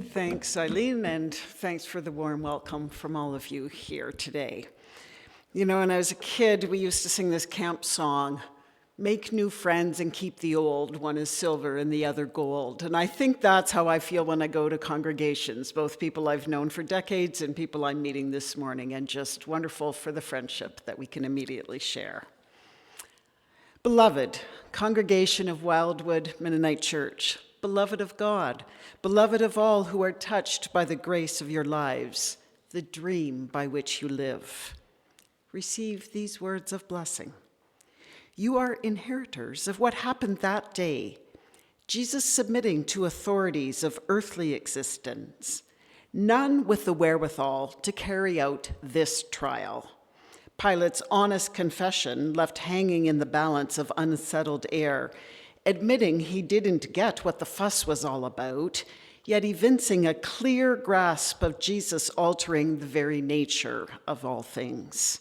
Thanks, Eileen, and thanks for the warm welcome from all of you here today. You know, when I was a kid, we used to sing this camp song, "Make new friends and keep the old, one is silver and the other gold." And I think that's how I feel when I go to congregations, both people I've known for decades and people I'm meeting this morning, and just wonderful for the friendship that we can immediately share. Beloved, congregation of Wildwood Mennonite Church, beloved of God, beloved of all who are touched by the grace of your lives, the dream by which you live, receive these words of blessing. You are inheritors of what happened that day, Jesus submitting to authorities of earthly existence, none with the wherewithal to carry out this trial. Pilate's honest confession left hanging in the balance of unsettled air, admitting he didn't get what the fuss was all about, yet evincing a clear grasp of Jesus altering the very nature of all things.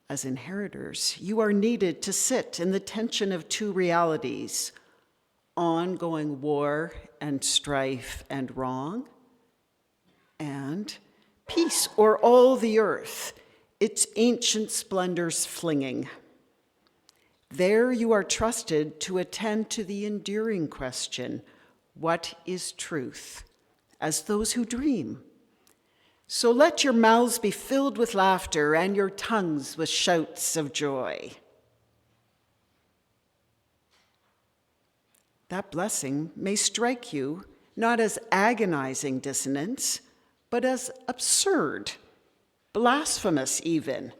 As inheritors, you are needed to sit in the tension of two realities, ongoing war and strife and wrong, and peace o'er all the earth, its ancient splendors flinging. There you are trusted to attend to the enduring question, what is truth, as those who dream? So let your mouths be filled with laughter and your tongues with shouts of joy. That blessing may strike you not as agonizing dissonance, but as absurd, blasphemous even.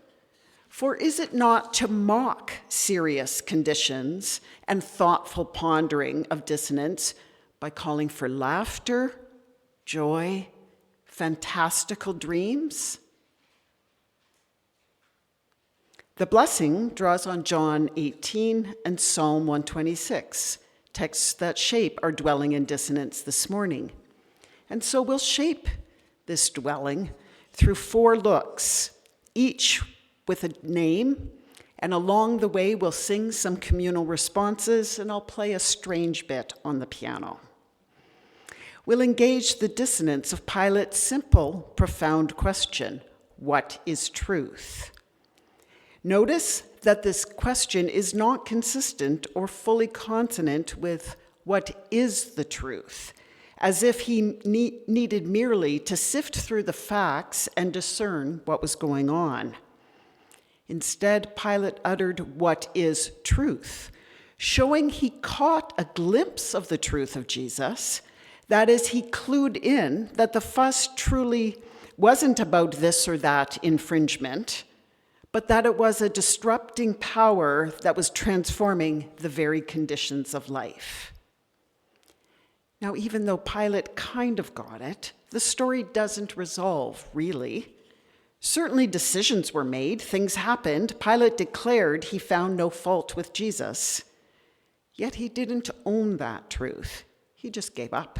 For is it not to mock serious conditions and thoughtful pondering of dissonance by calling for laughter, joy, fantastical dreams? The blessing draws on John 18 and Psalm 126, texts that shape our dwelling in dissonance this morning. And so we'll shape this dwelling through 4 looks, each with a name, and along the way we'll sing some communal responses, and I'll play a strange bit on the piano. We'll engage the dissonance of Pilate's simple, profound question, what is truth? Notice that this question is not consistent or fully consonant with what is the truth, as if he needed merely to sift through the facts and discern what was going on. Instead, Pilate uttered what is truth, showing he caught a glimpse of the truth of Jesus. That is, he clued in that the fuss truly wasn't about this or that infringement, but that it was a disrupting power that was transforming the very conditions of life. Now, even though Pilate kind of got it, the story doesn't resolve, really. Certainly decisions were made, things happened. Pilate declared he found no fault with Jesus. Yet he didn't own that truth. He just gave up.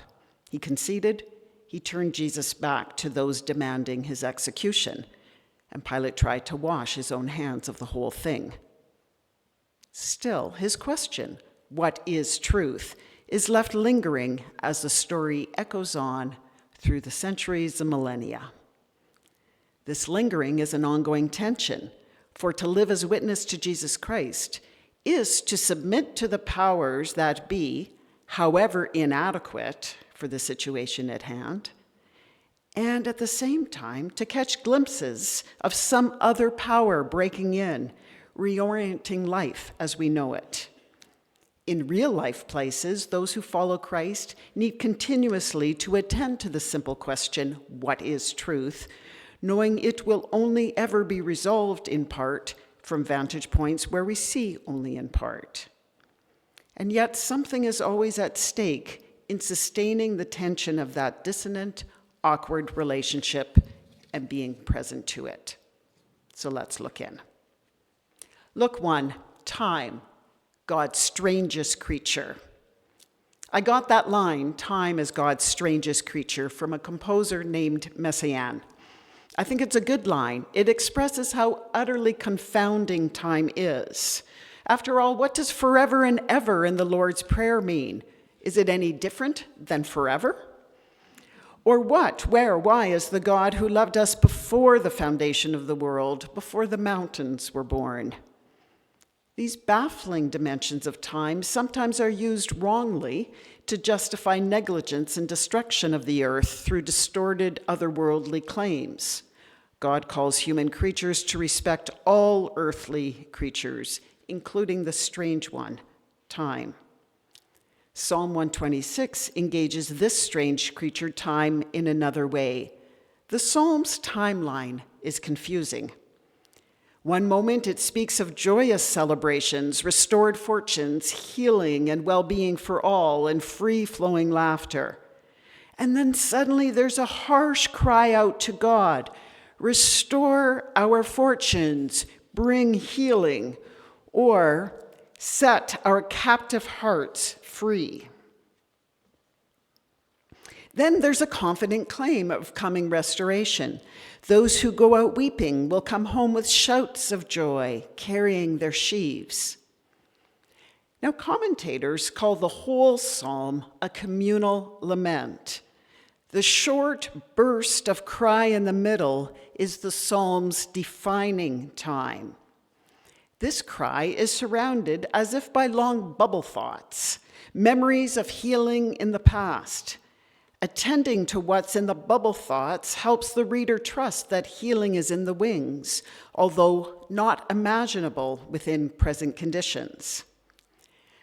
He conceded. He turned Jesus back to those demanding his execution. And Pilate tried to wash his own hands of the whole thing. Still, his question, what is truth, is left lingering as the story echoes on through the centuries and millennia. This lingering is an ongoing tension, for to live as witness to Jesus Christ is to submit to the powers that be, however inadequate for the situation at hand, and at the same time to catch glimpses of some other power breaking in, reorienting life as we know it. In real life places, those who follow Christ need continuously to attend to the simple question, what is truth, knowing it will only ever be resolved in part from vantage points where we see only in part. And yet something is always at stake in sustaining the tension of that dissonant, awkward relationship and being present to it. So let's look in. Look 1, time, God's strangest creature. I got that line, time is God's strangest creature, from a composer named Messiaen. I think it's a good line. It expresses how utterly confounding time is. After all, what does forever and ever in the Lord's Prayer mean? Is it any different than forever? Or what, where, why is the God who loved us before the foundation of the world, before the mountains were born? These baffling dimensions of time sometimes are used wrongly to justify negligence and destruction of the earth through distorted otherworldly claims. God calls human creatures to respect all earthly creatures, including the strange one, time. Psalm 126 engages this strange creature, time, in another way. The Psalm's timeline is confusing. One moment it speaks of joyous celebrations, restored fortunes, healing and well-being for all, and free-flowing laughter. And then suddenly there's a harsh cry out to God, restore our fortunes, bring healing, or set our captive hearts free. Then there's a confident claim of coming restoration. Those who go out weeping will come home with shouts of joy, carrying their sheaves. Now, commentators call the whole psalm a communal lament. The short burst of cry in the middle is the psalm's defining time. This cry is surrounded as if by long bubble thoughts, memories of healing in the past. Attending to what's in the bubble thoughts helps the reader trust that healing is in the wings, although not imaginable within present conditions.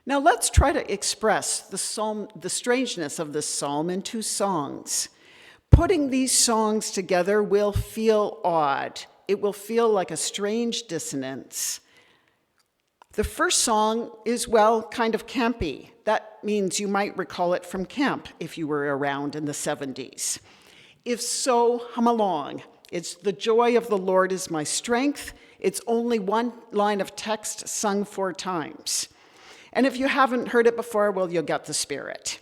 Now let's try to express the strangeness of this psalm in two songs. Putting these songs together will feel odd. It will feel like a strange dissonance. The first song is, well, kind of campy. That means you might recall it from camp if you were around in the 70s. If so, hum along. It's "The joy of the Lord is my strength." It's only one line of text sung 4 times. And if you haven't heard it before, well, you'll get the spirit.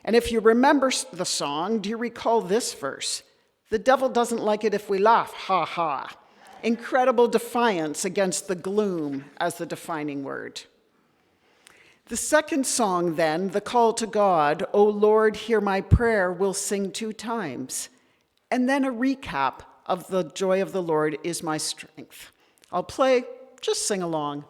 And if you remember the song, do you recall this verse? "The devil doesn't like it if we laugh, ha ha." Incredible defiance against the gloom as the defining word. The second song then, the call to God, "O Lord, hear my prayer," we'll sing 2 times. And then a recap of "The joy of the Lord is my strength." I'll play, just sing along.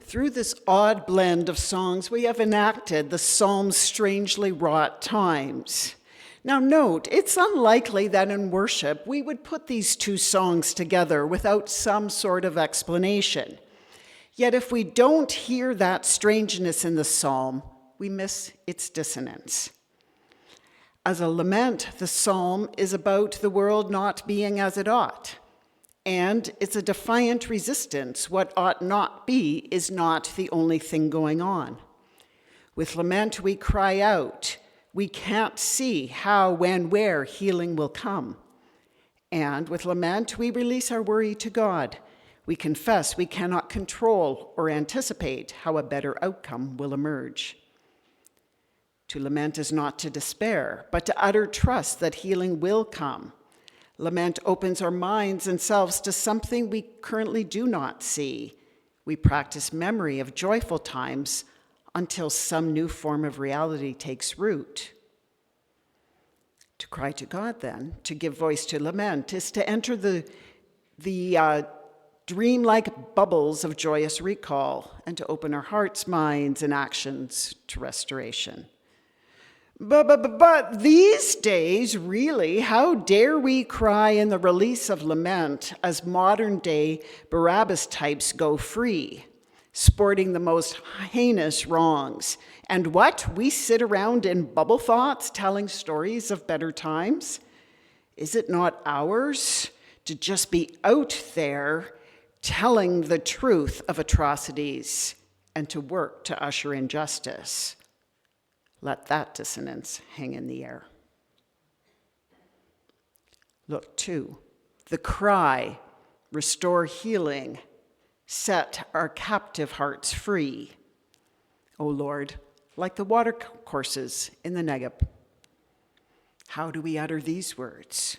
Through this odd blend of songs, we have enacted the psalm's strangely wrought times. Now note, it's unlikely that in worship we would put these 2 songs together without some sort of explanation. Yet if we don't hear that strangeness in the psalm, we miss its dissonance. As a lament, the psalm is about the world not being as it ought, and it's a defiant resistance. What ought not be is not the only thing going on. With lament, we cry out. We can't see how, when, where healing will come. And with lament, we release our worry to God. We confess we cannot control or anticipate how a better outcome will emerge. To lament is not to despair, but to utter trust that healing will come. Lament opens our minds and selves to something we currently do not see. We practice memory of joyful times until some new form of reality takes root. To cry to God, then, to give voice to lament, is to enter the dreamlike bubbles of joyous recall and to open our hearts, minds, and actions to restoration. But these days, really, how dare we cry in the release of lament as modern-day Barabbas types go free, sporting the most heinous wrongs? And what? We sit around in bubble thoughts telling stories of better times? Is it not ours to just be out there telling the truth of atrocities and to work to usher in justice? Let that dissonance hang in the air. Look, too, the cry, restore healing, set our captive hearts free. O Lord, like the water courses in the Negev. How do we utter these words?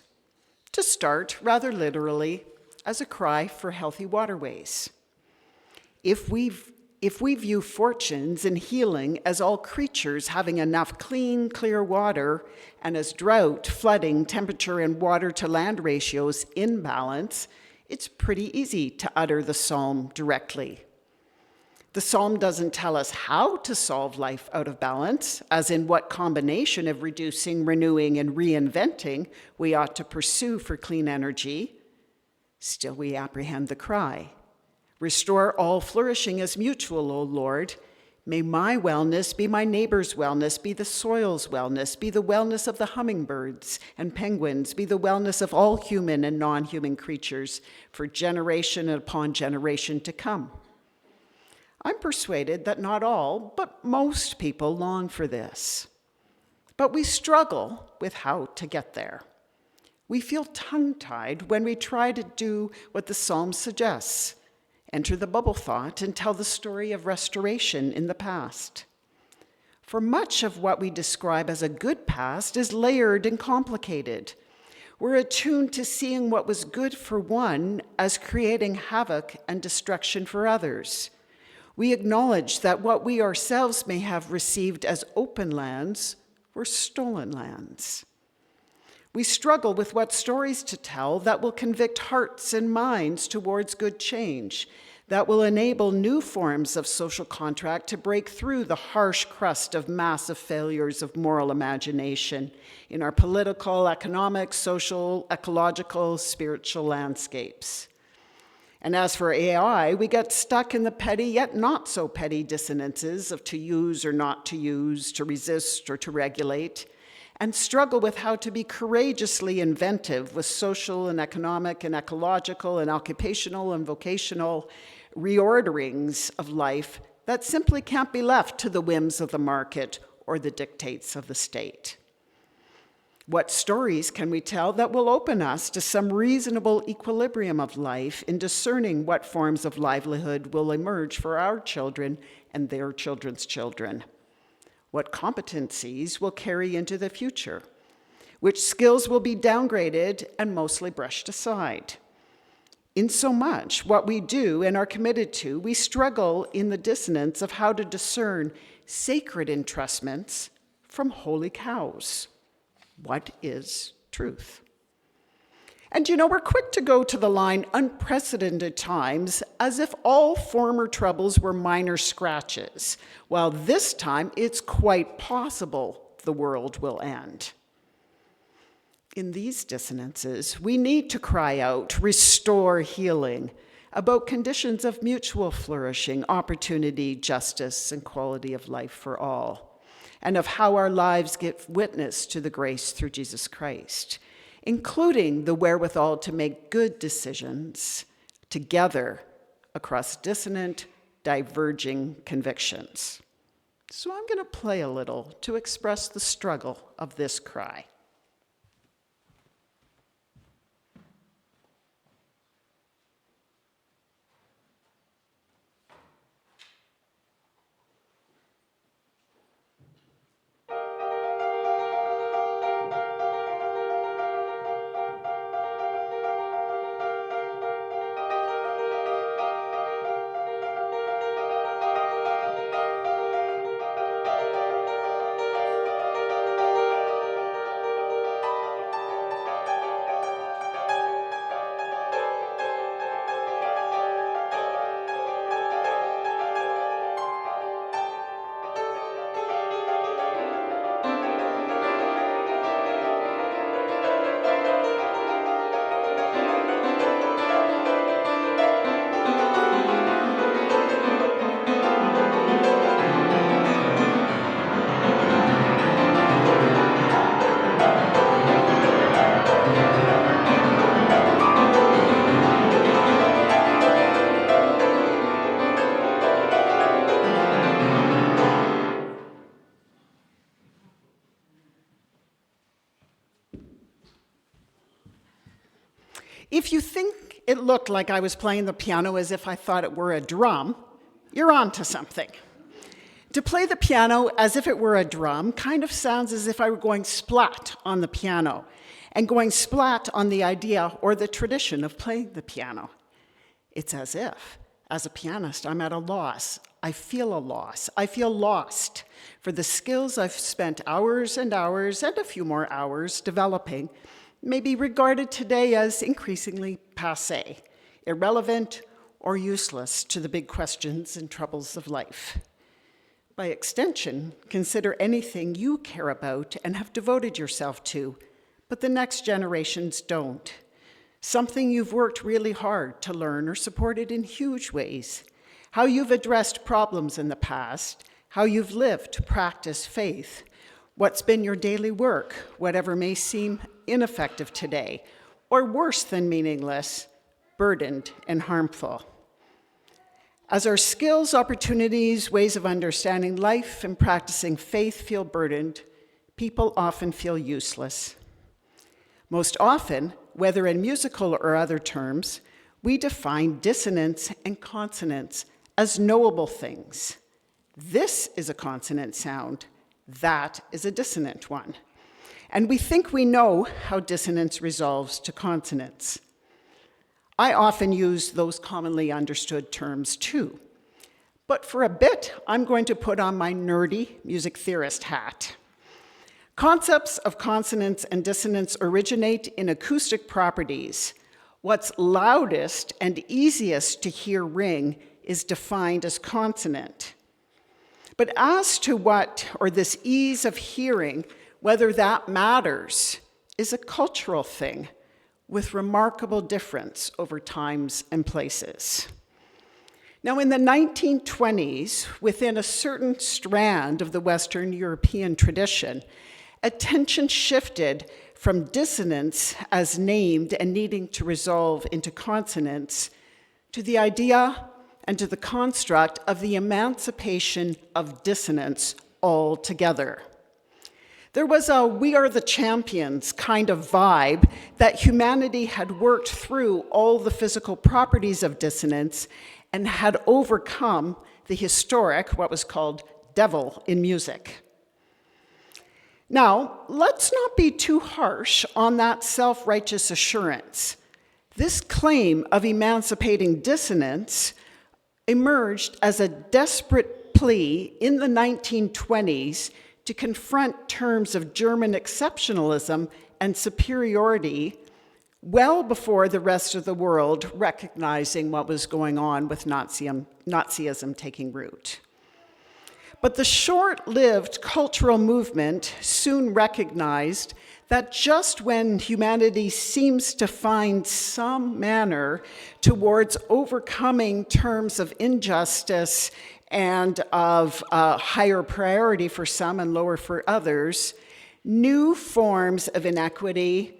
To start, rather literally, as a cry for healthy waterways. If we view fortunes and healing as all creatures having enough clean, clear water, and as drought, flooding, temperature, and water-to-land ratios in balance, it's pretty easy to utter the psalm directly. The psalm doesn't tell us how to solve life out of balance, as in what combination of reducing, renewing, and reinventing we ought to pursue for clean energy. Still, we apprehend the cry. Restore all flourishing as mutual, O Lord. May my wellness be my neighbor's wellness, be the soil's wellness, be the wellness of the hummingbirds and penguins, be the wellness of all human and non-human creatures for generation upon generation to come. I'm persuaded that not all, but most people long for this. But we struggle with how to get there. We feel tongue-tied when we try to do what the psalm suggests. Enter the bubble thought and tell the story of restoration in the past. For much of what we describe as a good past is layered and complicated. We're attuned to seeing what was good for one as creating havoc and destruction for others. We acknowledge that what we ourselves may have received as open lands were stolen lands. We struggle with what stories to tell that will convict hearts and minds towards good change, that will enable new forms of social contract to break through the harsh crust of massive failures of moral imagination in our political, economic, social, ecological, spiritual landscapes. And as for AI, we get stuck in the petty yet not so petty dissonances of to use or not to use, to resist or to regulate, and struggle with how to be courageously inventive with social and economic and ecological and occupational and vocational reorderings of life that simply can't be left to the whims of the market or the dictates of the state. What stories can we tell that will open us to some reasonable equilibrium of life in discerning what forms of livelihood will emerge for our children and their children's children? What competencies will carry into the future? Which skills will be downgraded and mostly brushed aside? In so much what we do and are committed to, we struggle in the dissonance of how to discern sacred entrustments from holy cows. What is truth? And we're quick to go to the line unprecedented times as if all former troubles were minor scratches, while this time it's quite possible the world will end. In these dissonances, we need to cry out, restore healing, about conditions of mutual flourishing, opportunity, justice, and quality of life for all, and of how our lives give witness to the grace through Jesus Christ, including the wherewithal to make good decisions together across dissonant, diverging convictions. So I'm going to play a little to express the struggle of this cry. If you think it looked like I was playing the piano as if I thought it were a drum, you're on to something. To play the piano as if it were a drum kind of sounds as if I were going splat on the piano, and going splat on the idea or the tradition of playing the piano. It's as if, as a pianist, I'm at a loss. I feel a loss. I feel lost for the skills I've spent hours and hours and a few more hours developing may be regarded today as increasingly passé, irrelevant, or useless to the big questions and troubles of life. By extension, consider anything you care about and have devoted yourself to, but the next generations don't. Something you've worked really hard to learn or supported in huge ways. How you've addressed problems in the past, how you've lived to practice faith, what's been your daily work, whatever may seem ineffective today, or worse than meaningless, burdened and harmful. As our skills, opportunities, ways of understanding life and practicing faith feel burdened, people often feel useless. Most often, whether in musical or other terms, we define dissonance and consonance as knowable things. This is a consonant sound. That is a dissonant one. And we think we know how dissonance resolves to consonance. I often use those commonly understood terms too. But for a bit, I'm going to put on my nerdy music theorist hat. Concepts of consonance and dissonance originate in acoustic properties. What's loudest and easiest to hear ring is defined as consonant. But as to what, or this ease of hearing, whether that matters, is a cultural thing with remarkable difference over times and places. Now, in the 1920s, within a certain strand of the Western European tradition, attention shifted from dissonance as named and needing to resolve into consonance to the idea and to the construct of the emancipation of dissonance altogether. There was a "we are the champions" kind of vibe that humanity had worked through all the physical properties of dissonance and had overcome the historic, what was called devil in music. Now, let's not be too harsh on that self-righteous assurance. This claim of emancipating dissonance emerged as a desperate plea in the 1920s to confront terms of German exceptionalism and superiority well before the rest of the world recognizing what was going on with Nazism taking root. But the short-lived cultural movement soon recognized that just when humanity seems to find some manner towards overcoming terms of injustice and of higher priority for some and lower for others, new forms of inequity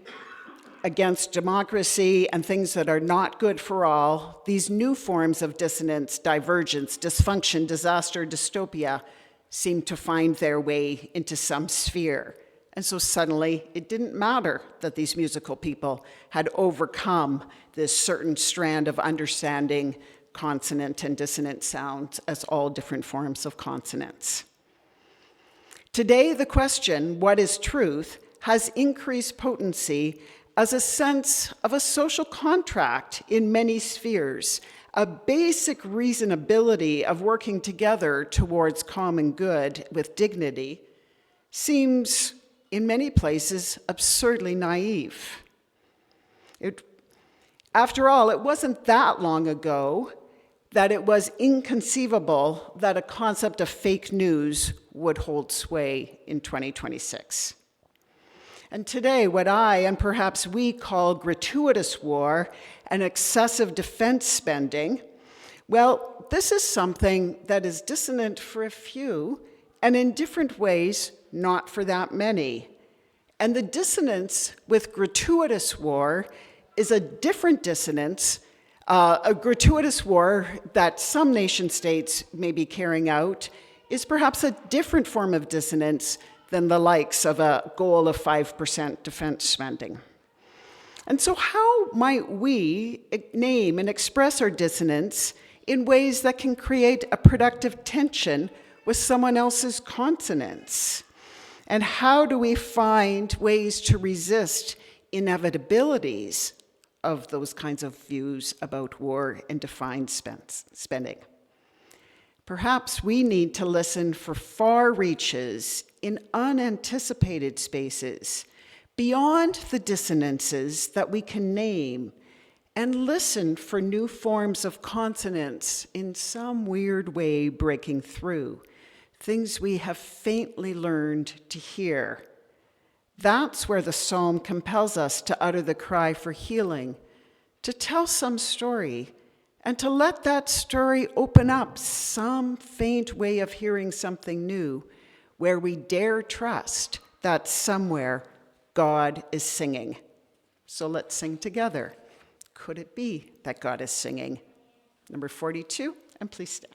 against democracy and things that are not good for all, these new forms of dissonance, divergence, dysfunction, disaster, dystopia, seem to find their way into some sphere. And so suddenly, it didn't matter that these musical people had overcome this certain strand of understanding consonant and dissonant sounds as all different forms of consonants. Today, the question, what is truth, has increased potency as a sense of a social contract in many spheres, a basic reasonability of working together towards common good with dignity, seems in many places absurdly naive. After all, it wasn't that long ago that it was inconceivable that a concept of fake news would hold sway in 2026. And today, what I, and perhaps we, call gratuitous war and excessive defense spending, well, this is something that is dissonant for a few, and in different ways, not for that many. And the dissonance with gratuitous war is a different dissonance, a gratuitous war that some nation states may be carrying out is perhaps a different form of dissonance than the likes of a goal of 5% defense spending. And so how might we name and express our dissonance in ways that can create a productive tension with someone else's consonance? And how do we find ways to resist inevitabilities of those kinds of views about war and defined spending? Perhaps we need to listen for far reaches in unanticipated spaces, beyond the dissonances that we can name, and listen for new forms of consonance in some weird way breaking through, things we have faintly learned to hear. That's where the psalm compels us to utter the cry for healing, to tell some story, and to let that story open up some faint way of hearing something new, where we dare trust that somewhere God is singing. So let's sing together. Could it be that God is singing? Number 42, and please stand.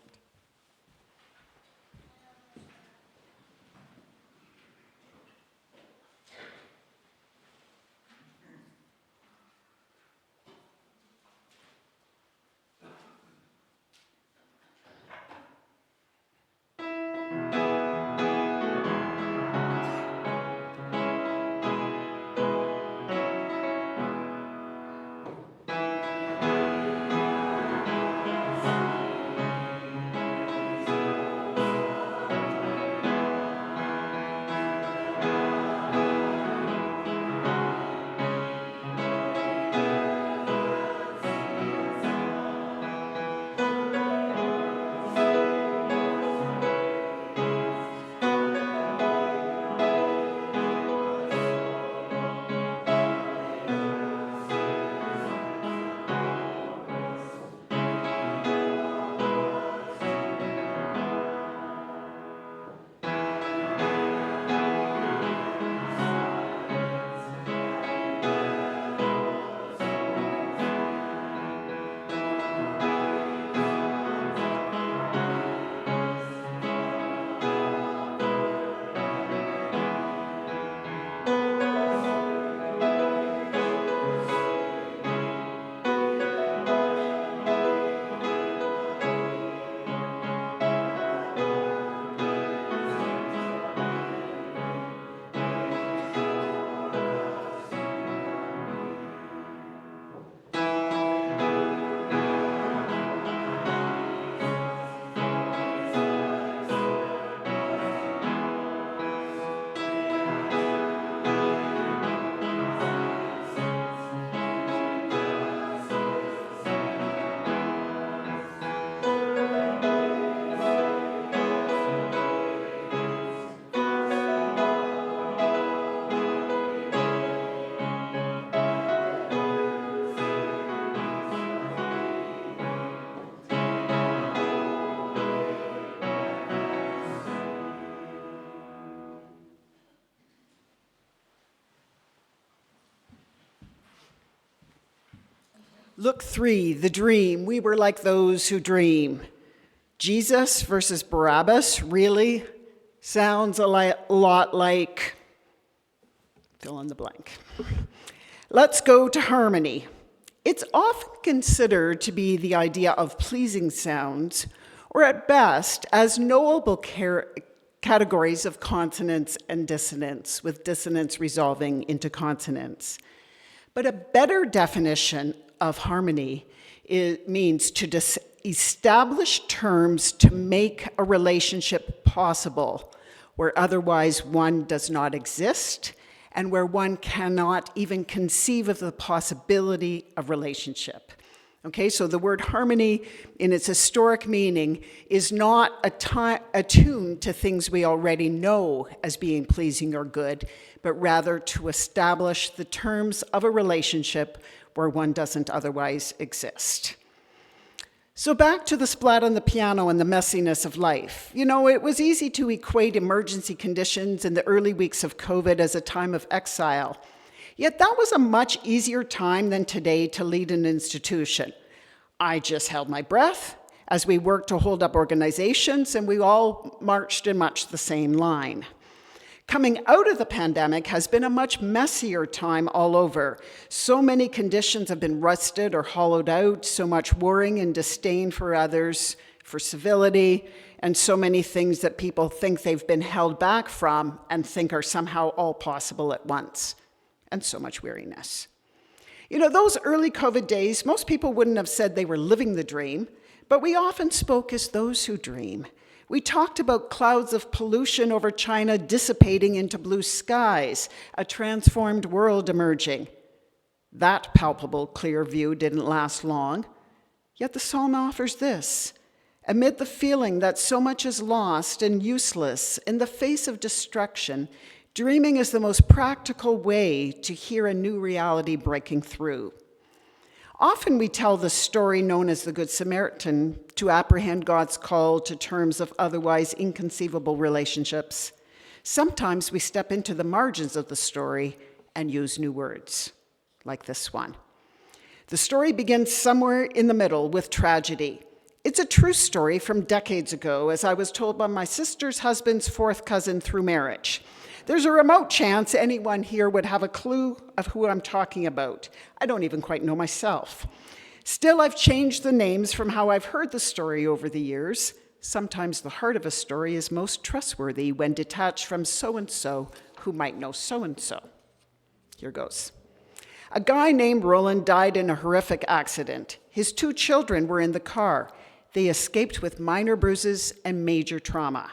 Look 3, the dream. We were like those who dream. Jesus versus Barabbas really sounds a lot like fill in the blank. Let's go to harmony. It's often considered to be the idea of pleasing sounds, or at best, as knowable categories of consonance and dissonance, with dissonance resolving into consonance. But a better definition of harmony means to establish terms to make a relationship possible, where otherwise one does not exist, and where one cannot even conceive of the possibility of relationship. Okay, so the word harmony in its historic meaning is not attuned to things we already know as being pleasing or good, but rather to establish the terms of a relationship where one doesn't otherwise exist. So back to the splat on the piano and the messiness of life. You know, it was easy to equate emergency conditions in the early weeks of COVID as a time of exile. Yet that was a much easier time than today to lead an institution. I just held my breath as we worked to hold up organizations, and we all marched in much the same line. Coming out of the pandemic has been a much messier time all over. So many conditions have been rusted or hollowed out, so much worrying and disdain for others, for civility, and so many things that people think they've been held back from and think are somehow all possible at once. And so much weariness. You know, those early COVID days, most people wouldn't have said they were living the dream, but we often spoke as those who dream. We talked about clouds of pollution over China dissipating into blue skies, a transformed world emerging. That palpable, clear view didn't last long. Yet the psalm offers this. Amid the feeling that so much is lost and useless in the face of destruction, dreaming is the most practical way to hear a new reality breaking through. Often we tell the story known as the Good Samaritan to apprehend God's call to terms of otherwise inconceivable relationships. Sometimes we step into the margins of the story and use new words, like this one. The story begins somewhere in the middle with tragedy. It's a true story from decades ago, as I was told by my sister's husband's fourth cousin through marriage. There's a remote chance anyone here would have a clue of who I'm talking about. I don't even quite know myself. Still, I've changed the names from how I've heard the story over the years. Sometimes the heart of a story is most trustworthy when detached from so-and-so who might know so-and-so. Here goes. A guy named Roland died in a horrific accident. His 2 children were in the car. They escaped with minor bruises and major trauma.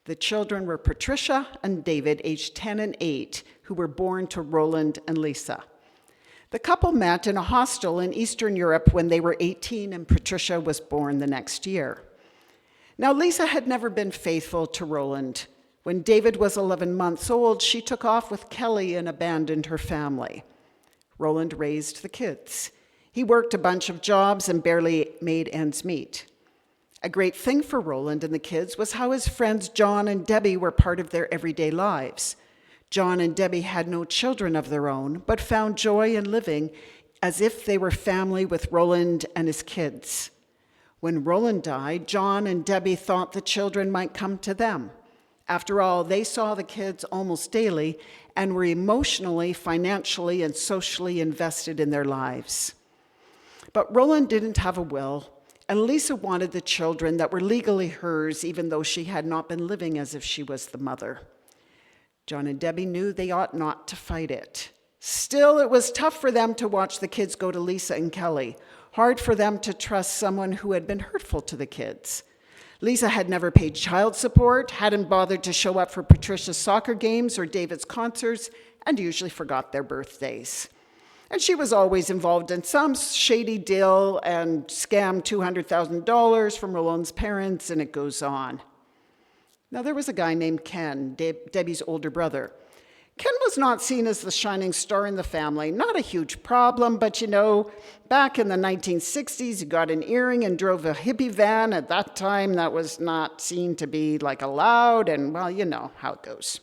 The children were Patricia and David, aged 10 and 8, who were born to Roland and Lisa. The couple met in a hostel in Eastern Europe when they were 18, and Patricia was born the next year. Now, Lisa had never been faithful to Roland. When David was 11 months old, she took off with Kelly and abandoned her family. Roland raised the kids. He worked a bunch of jobs and barely made ends meet. A great thing for Roland and the kids was how his friends John and Debbie were part of their everyday lives. John and Debbie had no children of their own, but found joy in living as if they were family with Roland and his kids. When Roland died, John and Debbie thought the children might come to them. After all, they saw the kids almost daily and were emotionally, financially, and socially invested in their lives. But Roland didn't have a will, and Lisa wanted the children that were legally hers, even though she had not been living as if she was the mother. John and Debbie knew they ought not to fight it. Still, it was tough for them to watch the kids go to Lisa and Kelly, hard for them to trust someone who had been hurtful to the kids. Lisa had never paid child support, hadn't bothered to show up for Patricia's soccer games or David's concerts, and usually forgot their birthdays. And she was always involved in some shady deal and scammed $200,000 from Roland's parents, and it goes on. Now, there was a guy named Ken, Debbie's older brother. Ken was not seen as the shining star in the family. Not a huge problem, but you know, back in the 1960s, he got an earring and drove a hippie van. At that time, that was not seen to be like allowed, and well, you know how it goes.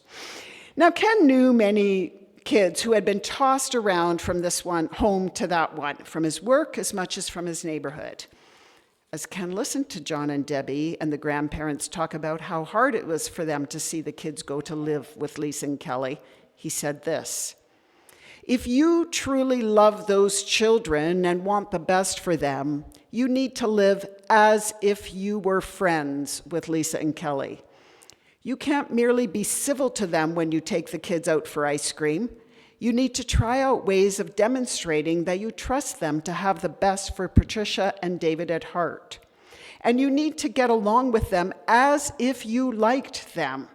Now, Ken knew many kids who had been tossed around from this one home to that one, from his work as much as from his neighborhood. As Ken listened to John and Debbie and the grandparents talk about how hard it was for them to see the kids go to live with Lisa and Kelly, he said this: "If you truly love those children and want the best for them, you need to live as if you were friends with Lisa and Kelly. You can't merely be civil to them when you take the kids out for ice cream. You need to try out ways of demonstrating that you trust them to have the best for Patricia and David at heart. And you need to get along with them as if you liked them.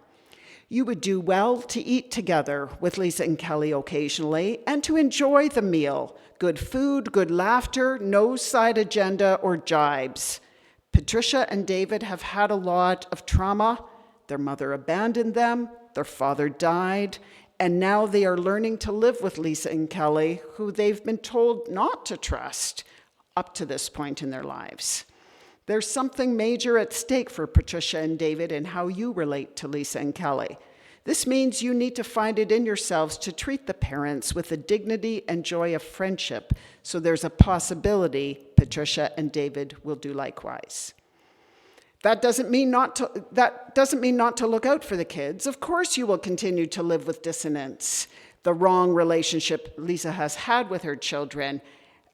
You would do well to eat together with Lisa and Kelly occasionally and to enjoy the meal. Good food, good laughter, no side agenda or jibes. Patricia and David have had a lot of trauma. Their mother abandoned them, their father died, and now they are learning to live with Lisa and Kelly, who they've been told not to trust up to this point in their lives. There's something major at stake for Patricia and David in how you relate to Lisa and Kelly. This means you need to find it in yourselves to treat the parents with the dignity and joy of friendship, so there's a possibility Patricia and David will do likewise. That doesn't mean not to look out for the kids. Of course you will continue to live with dissonance, the wrong relationship Lisa has had with her children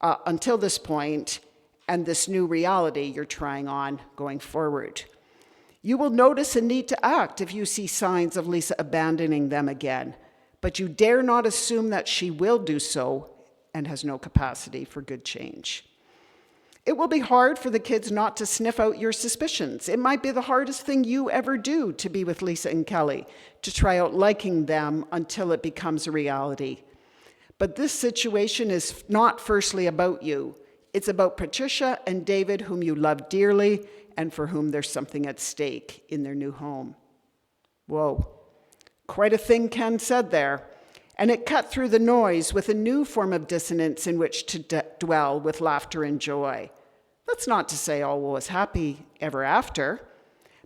until this point, and this new reality you're trying on going forward. You will notice a need to act if you see signs of Lisa abandoning them again, but you dare not assume that she will do so and has no capacity for good change. It will be hard for the kids not to sniff out your suspicions. It might be the hardest thing you ever do to be with Lisa and Kelly, to try out liking them until it becomes a reality. But this situation is not firstly about you. It's about Patricia and David, whom you love dearly and for whom there's something at stake in their new home." Whoa, quite a thing Ken said there. And it cut through the noise with a new form of dissonance in which to dwell with laughter and joy. That's not to say all was happy ever after,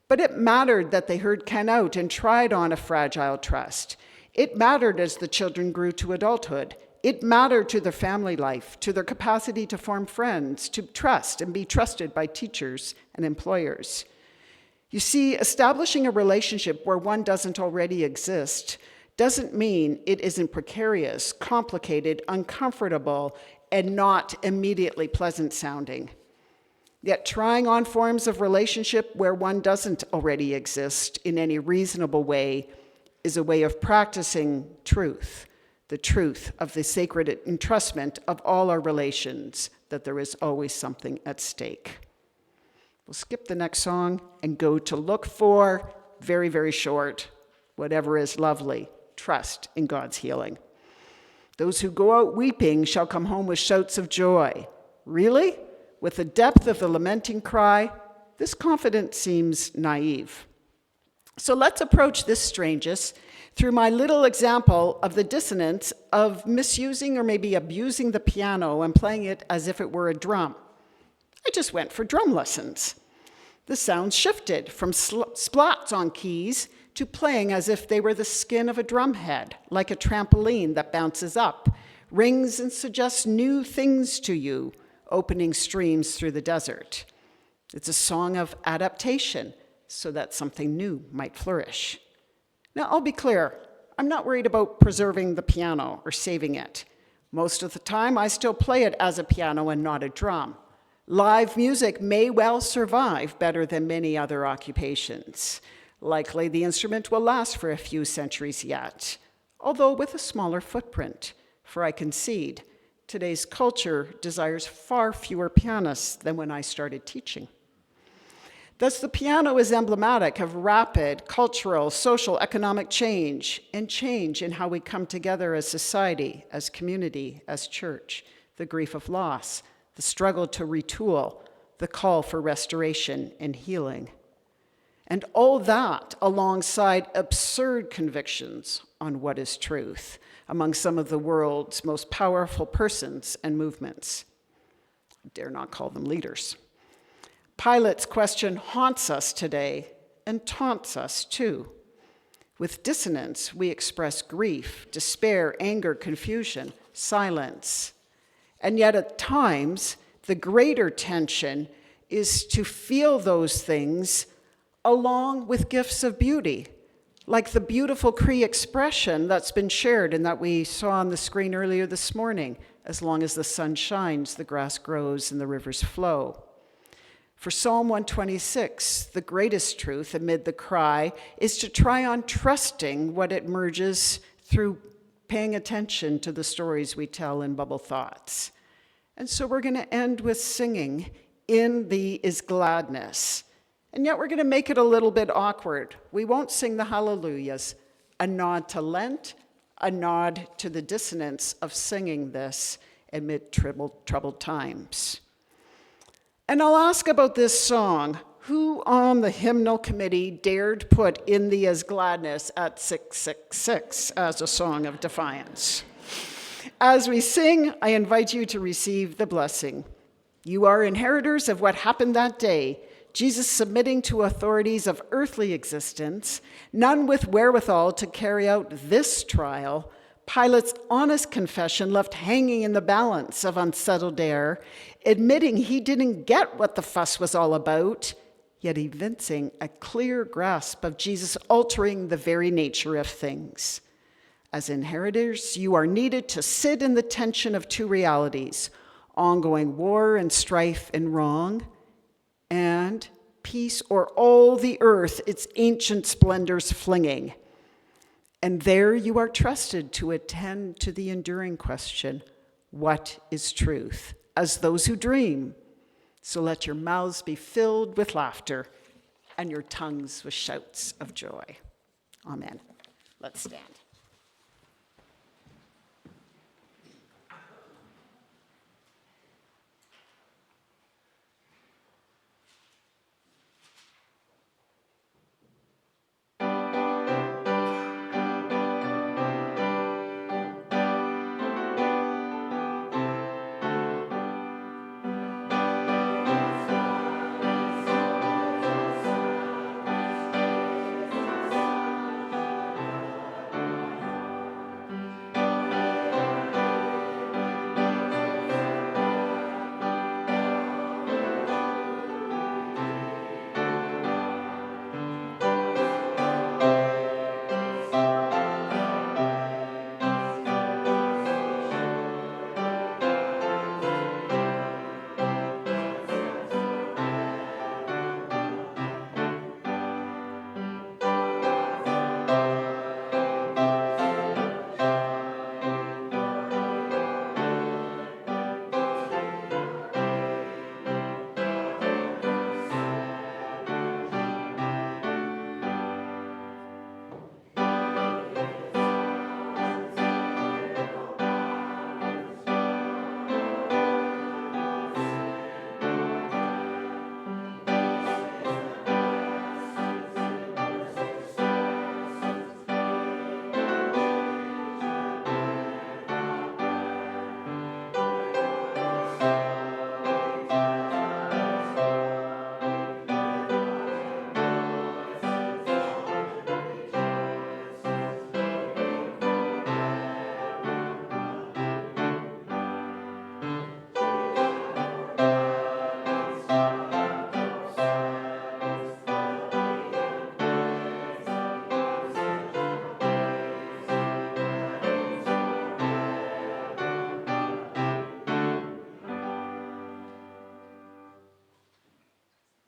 but it mattered that they heard Ken out and tried on a fragile trust. It mattered as the children grew to adulthood. It mattered to their family life, to their capacity to form friends, to trust and be trusted by teachers and employers. You see, establishing a relationship where one doesn't already exist doesn't mean it isn't precarious, complicated, uncomfortable, and not immediately pleasant sounding. Yet trying on forms of relationship where one doesn't already exist in any reasonable way is a way of practicing truth, the truth of the sacred entrustment of all our relations, that there is always something at stake. We'll skip the next song and go to look for, very, very short, whatever is lovely. Trust in God's healing. "Those who go out weeping shall come home with shouts of joy." Really? With the depth of the lamenting cry, this confidence seems naive. So let's approach this strangeness through my little example of the dissonance of misusing or maybe abusing the piano and playing it as if it were a drum. I just went for drum lessons. The sounds shifted from splats on keys to playing as if they were the skin of a drumhead, like a trampoline that bounces up, rings and suggests new things to you, opening streams through the desert. It's a song of adaptation, so that something new might flourish. Now, I'll be clear, I'm not worried about preserving the piano or saving it. Most of the time, I still play it as a piano and not a drum. Live music may well survive better than many other occupations. Likely, the instrument will last for a few centuries yet, although with a smaller footprint, for I concede today's culture desires far fewer pianists than when I started teaching. Thus, the piano is emblematic of rapid cultural, social, economic change, and change in how we come together as society, as community, as church, the grief of loss, the struggle to retool, the call for restoration and healing. And all that alongside absurd convictions on what is truth among some of the world's most powerful persons and movements. I dare not call them leaders. Pilate's question haunts us today and taunts us too. With dissonance, we express grief, despair, anger, confusion, silence. And yet at times, the greater tension is to feel those things along with gifts of beauty, like the beautiful Cree expression that's been shared and that we saw on the screen earlier this morning. As long as the sun shines, the grass grows and the rivers flow. For Psalm 126, the greatest truth amid the cry is to try on trusting what it emerges through paying attention to the stories we tell in Bubble Thoughts. And so we're going to end with singing, "In Thee is Gladness." And yet we're going to make it a little bit awkward. We won't sing the hallelujahs, a nod to Lent, a nod to the dissonance of singing this amid troubled times. And I'll ask about this song. Who on the hymnal committee dared put "In Thee is Gladness" at 666 as a song of defiance? As we sing, I invite you to receive the blessing. You are inheritors of what happened that day, Jesus submitting to authorities of earthly existence, none with wherewithal to carry out this trial, Pilate's honest confession left hanging in the balance of unsettled air, admitting he didn't get what the fuss was all about, yet evincing a clear grasp of Jesus altering the very nature of things. As inheritors, you are needed to sit in the tension of two realities, ongoing war and strife and wrong, and peace o'er all the earth its ancient splendors flinging. And there you are trusted to attend to the enduring question, what is truth? As those who dream. So let your mouths be filled with laughter and your tongues with shouts of joy. Amen. Let's stand.